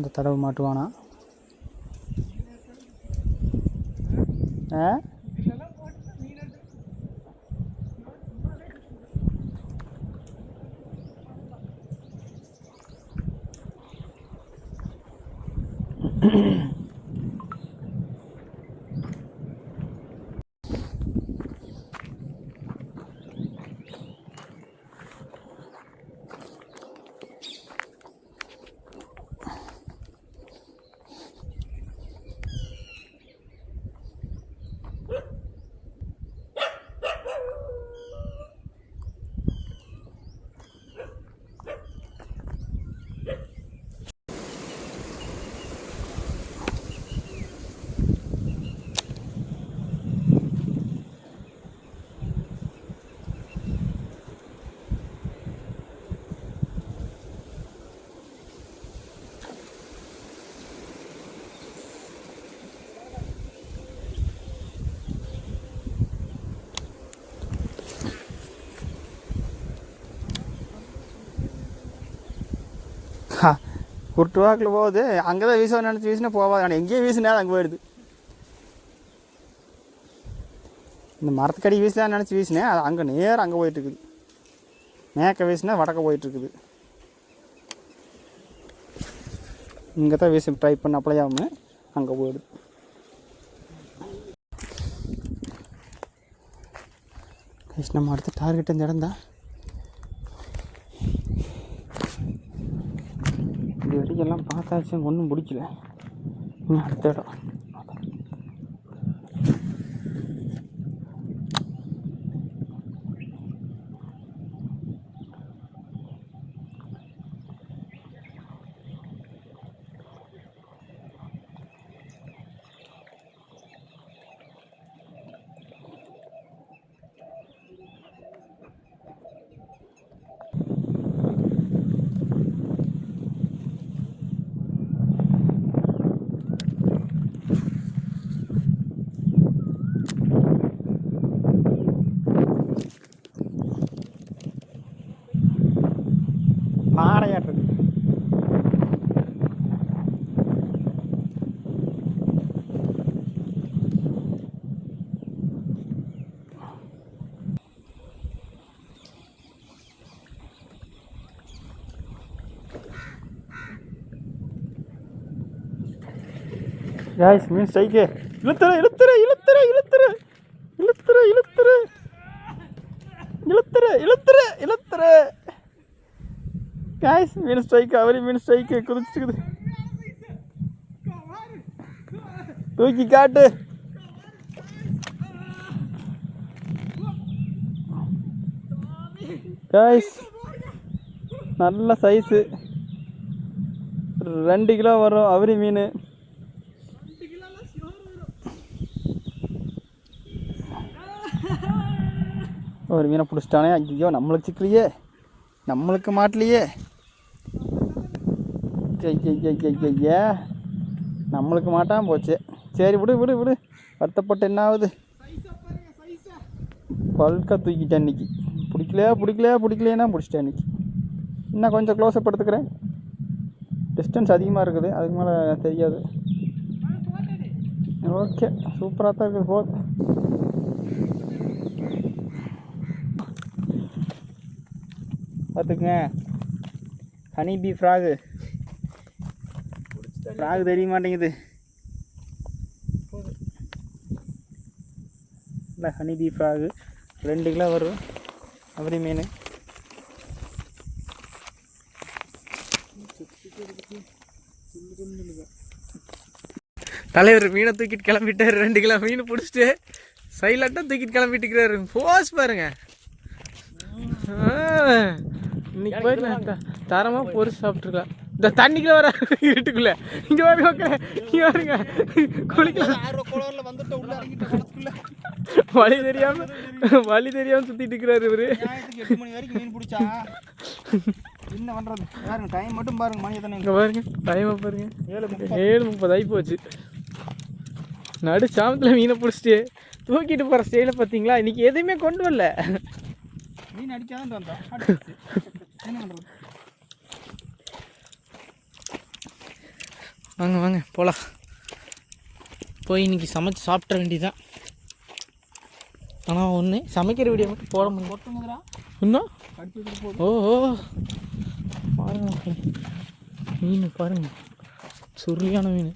இந்த தடவை மாட்டுவானா? குருட்டு வாக்கில் போகுது. அங்கே தான் வீச நினச்சி வீசினா போவாது. ஆனால் எங்கேயும் வீசினா அங்கே போயிடுது. இந்த மரத்துக்கடி வீசினா நினச்சி வீசினேன், அது அங்கே நேரம் அங்கே போயிட்டுருக்குது. மேற்க வீசினா வடக்க போயிட்டுருக்குது. இங்கே தான் வீசி ட்ரை பண்ண அப்ளை ஆகாமல் அங்கே போயிடுது. நம்ம அடுத்த டார்கெட் இந்த இடம் தான். இது வரைக்கும் எல்லாம் பார்த்தாச்சு, ஒன்றும் பிடிக்கல. இன்னும் அடுத்த இடம் பாறையாட்டு இருக்கு. guys, மீன் ஸ்ட்ரைக்கு. இழுத்துற இழுத்துற இழுத்துற இழுத்துற இழுத்துற இழுத்துற இழுத்துற இழுத்துற இழுத்துற guys, மீன் ஸ்ட்ரைக்கு. அவரி மீன் ஸ்ட்ரைக்கு குதிச்சுக்குது. தூக்கி காட்டு. guys, நல்ல சைஸு, 2 கிலோ வரும் அவரி மீன். ஒரு மீனை பிடிச்சிட்டானே. ஐயோ, நம்மளுக்கு சிக்கலையே, நம்மளுக்கு மாட்டலையே. ஐயா, நம்மளுக்கு மாட்டாமல் போச்சு. சரி, விடு விடு விடு, வருத்தப்பட்டு என்ன ஆகுது. பல்காக தூக்கிட்டேன் இன்னைக்கு. பிடிக்கலையா பிடிச்சிட்டேன் இன்னைக்கு. இன்னும் கொஞ்சம் க்ளோஸ்அப் எடுத்துக்கிறேன். டிஸ்டன்ஸ் அதிகமாக இருக்குது, அதுக்கு மேலே தெரியாது. ஓகே, சூப்பராக தான் இருக்குது. போதும். பார்த்துக்குங்க, ஹனி பீ ஃப்ராகு. ஃப்ராகு தெரிய மாட்டேங்குது. இல்லை, ஹனி பீ ஃப்ராகு 2 கிலோ வரும் அவரி மீன். தலைவர் மீனை தூக்கிட்டு கிளம்பிட்டார். 2 கிலோ மீன் பிடிச்சிட்டு சைலண்டாக தூக்கிட்டு கிளம்பிட்டுக்கிறாரு. போஸ் பாருங்க. இன்னைக்கு போயிட்டு தரமாக பொறிச்சு சாப்பிட்ருக்கலாம். இந்த தண்ணிக்குள்ள வர வீட்டுக்குள்ள இங்கே வர இங்கே வருங்க. குளிக்கலாம். வழி தெரியாமல் சுற்றிட்டு இருக்கிறாரு இவரு. 8 மணி வரைக்கும் மீன் பிடிச்சா என்ன பண்ணுறது? பாருங்க, டைம் மட்டும் பாருங்க. மணி எத்தனை இங்கே பாருங்க, டைமை பாருங்க. 7:30 ஆகி போச்சு. நடு சாமத்தில் மீனை பிடிச்சிட்டு தூக்கிட்டு போகிற ஸ்டைலை பார்த்தீங்களா? இன்றைக்கி எதுவுமே கொண்டு வரல. மீன் அடிக்காதான் வந்தா என்ன பண்ணுறது? வாங்க வாங்க போகலாம். போய் இன்றைக்கி சமைச்சு சாப்பிட்ற வேண்டியதான். ஆனால் ஒன்று சமைக்கிற வீடியோ மட்டும் போட முடியும். இன்னும் ஓ பாருங்க மீன், பாருங்க சுருளியான மீன்.